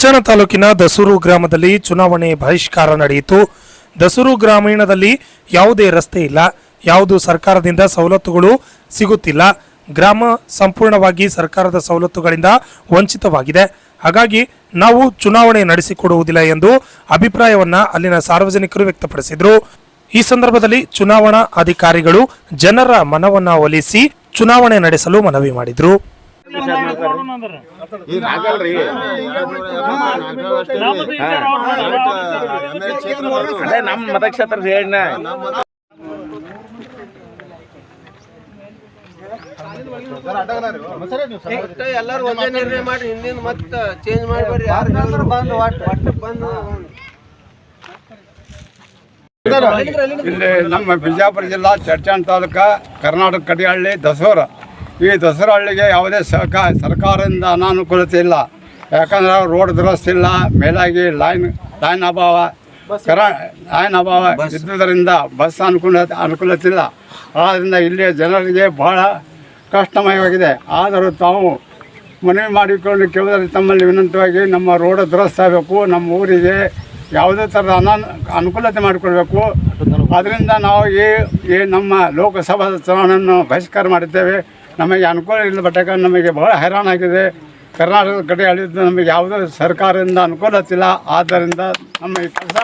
ಚಡಚಣ ತಾಲೂಕಿನ ದಸೂರು ಗ್ರಾಮದಲ್ಲಿ ಚುನಾವಣೆ ಬಹಿಷ್ಕಾರ ನಡೆಯಿತು. ದಸೂರು ಗ್ರಾಮೀಣದಲ್ಲಿ ಯಾವುದೇ ರಸ್ತೆ ಇಲ್ಲ, ಯಾವುದು ಸರ್ಕಾರದಿಂದ ಸವಲತ್ತುಗಳು ಸಿಗುತ್ತಿಲ್ಲ. ಗ್ರಾಮ ಸಂಪೂರ್ಣವಾಗಿ ಸರ್ಕಾರದ ಸವಲತ್ತುಗಳಿಂದ ವಂಚಿತವಾಗಿದೆ. ಹಾಗಾಗಿ ನಾವು ಚುನಾವಣೆ ನಡೆಸಿಕೊಡುವುದಿಲ್ಲ ಎಂದು ಅಭಿಪ್ರಾಯವನ್ನ ಅಲ್ಲಿನ ಸಾರ್ವಜನಿಕರು ವ್ಯಕ್ತಪಡಿಸಿದರು. ಈ ಸಂದರ್ಭದಲ್ಲಿ ಚುನಾವಣಾ ಅಧಿಕಾರಿಗಳು ಜನರ ಮನವನ್ನ ಒಲಿಸಿ ಚುನಾವಣೆ ನಡೆಸಲು ಮನವಿ ಮಾಡಿದರು. ನಮ್ಮ ಮತಕ್ಷೇತ್ರ ಹೇಳಿನ ಎಲ್ಲರೂ ಒಂದೇ ನಿರ್ಣಯ ಮಾಡಿ ಹಿಂದಿನ ಮತ್ತೆ ಚೇಂಜ್ ಮಾಡಬೇಡಿ. ಯಾರು ಬಂದು ಇಲ್ಲಿ ನಮ್ಮ ಬಿಜಾಪುರ ಜಿಲ್ಲಾ ಚಡಚಣ ತಾಲೂಕ ಕರ್ನಾಟಕ ಕಡಿಹಳ್ಳಿ ದಸೂರು. ಈ ದಸರಾ ಹಳ್ಳಿಗೆ ಯಾವುದೇ ಸರ್ಕಾರದಿಂದ ಅನಾನುಕೂಲತೆ ಇಲ್ಲ. ಯಾಕಂದ್ರೆ ರೋಡ್ ದುರಸ್ತಿ ಇಲ್ಲ, ಮೇಲಾಗಿ ಲೈನ್ ಅಭಾವ ಇದ್ದುದರಿಂದ ಬಸ್ ಅನುಕೂಲತೆ ಇಲ್ಲ. ಆದ್ದರಿಂದ ಇಲ್ಲಿಯ ಜನರಿಗೆ ಬಹಳ ಕಷ್ಟಮಯವಾಗಿದೆ. ಆದರೂ ತಾವು ಮನವಿ ಮಾಡಿಕೊಂಡು ಕೇಳಿದರೆ ತಮ್ಮಲ್ಲಿ ವಿನಂತವಾಗಿ ನಮ್ಮ ರೋಡ್ ದುರಸ್ತಾಗಬೇಕು, ನಮ್ಮ ಊರಿಗೆ ಯಾವುದೇ ಥರದ ಅನುಕೂಲತೆ ಮಾಡಿಕೊಳ್ಬೇಕು. ಅದರಿಂದ ನಾವು ಈ ನಮ್ಮ ಲೋಕಸಭಾ ಚುನಾವಣೆಯನ್ನು ಬಹಿಷ್ಕಾರ ಮಾಡಿದ್ದೇವೆ. ನಮಗೆ ಅನುಕೂಲ ಇಲ್ಲ ಬಟ್ಟಕ ನಮಗೆ ಬಹಳ ಹೈರಾಣಾಗಿದೆ. ಕರ್ನಾಟಕದ ಕಡೆ ಅಳಿದು ನಮಗೆ ಯಾವುದೇ ಸರ್ಕಾರದಿಂದ ಅನುಕೂಲತೆ ಇಲ್ಲ. ಆದ್ದರಿಂದ ನಮ್ಮ ಈ ಕೆಲಸ